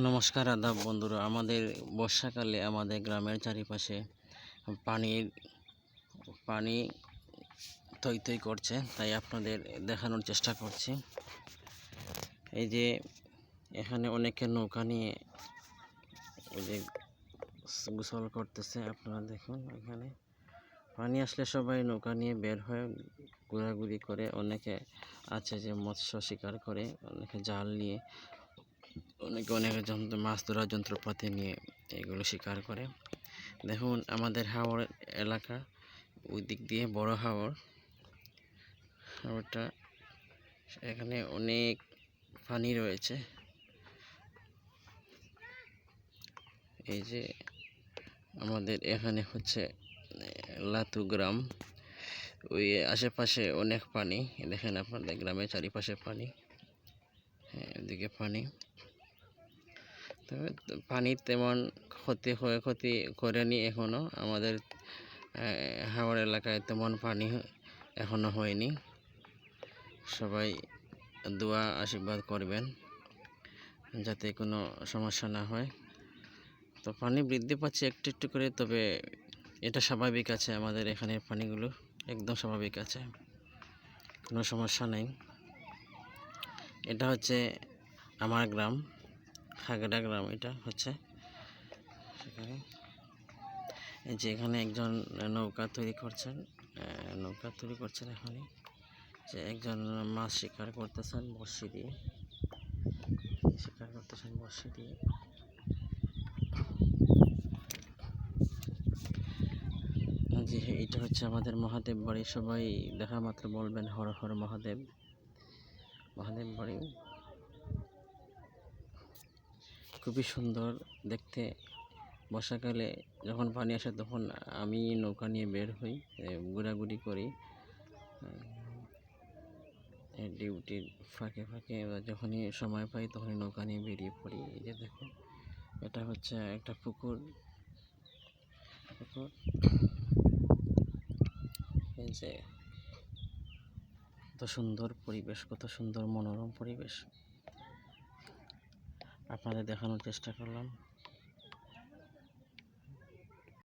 নমস্কার আদাব বন্ধুরা, আমাদের বর্ষাকালে আমাদের গ্রামের চারিপাশে পানির পানি থই থই করছে, তাই আপনাদের দেখানোর চেষ্টা করছি। এই যে এখানে অনেকে নৌকা নিয়ে ওই যে গোসল করতেছে। আপনারা দেখুন, এখানে পানি আসলে সবাই নৌকা নিয়ে বের হয়ে ঘোরাঘুরি করে। অনেকে আছে যে মৎস্য শিকার করে, অনেকে জাল নিয়ে, অনেক মাছ ধরার যন্ত্রপাতি নিয়ে এগুলো শিকার করে। দেখুন আমাদের হাওর এলাকা, ওই দিক দিয়ে বড় হাওরটা, এখানে অনেক পানি রয়েছে। এই যে আমাদের এখানে হচ্ছে লাতু গ্রাম, ওই আশেপাশে অনেক পানি। দেখেন আপনাদের গ্রামের চারিপাশে পানি, হ্যাঁ এদিকে পানি। তবে পানি তেমন ক্ষতি করেনি এখনো। আমাদের হাওড় এলাকায় তেমন পানি এখনো হয়নি। সবাই দোয়া আশীর্বাদ করবেন যাতে কোনো সমস্যা না হয়। তো পানি বৃদ্ধি পাচ্ছে একটু একটু করে, তবে এটা স্বাভাবিক আছে। আমাদের এখানে পানিগুলো একদম স্বাভাবিক আছে, কোনো সমস্যা নেই। এটা হচ্ছে আমার গ্রাম, খাগড়া গ্রাম। এটা হচ্ছে সেখানে এই যে এখানে একজন নৌকা তৈরি করছেন এখানে যে একজন মাছ শিকার করতেছেন বড়শি দিয়ে, যে এটা হচ্ছে আমাদের মহাদেব বাড়ি। সবাই দেখা মাত্র বলবেন হর হর মহাদেব। বাড়ি খুবই সুন্দর দেখতে। বর্ষাকালে যখন পানি আসে তখন আমি নৌকা নিয়ে বের হই, ঘোরাঘুরি করি ডিউটির ফাঁকে বা যখনই সময় পাই তখনই নৌকা নিয়ে বেরিয়ে পড়ি। এই যে দেখুন, এটা হচ্ছে একটা পুকুর। এই যে কত সুন্দর পরিবেশ, কত সুন্দর মনোরম পরিবেশ আপনাদের দেখানোর চেষ্টা করলাম।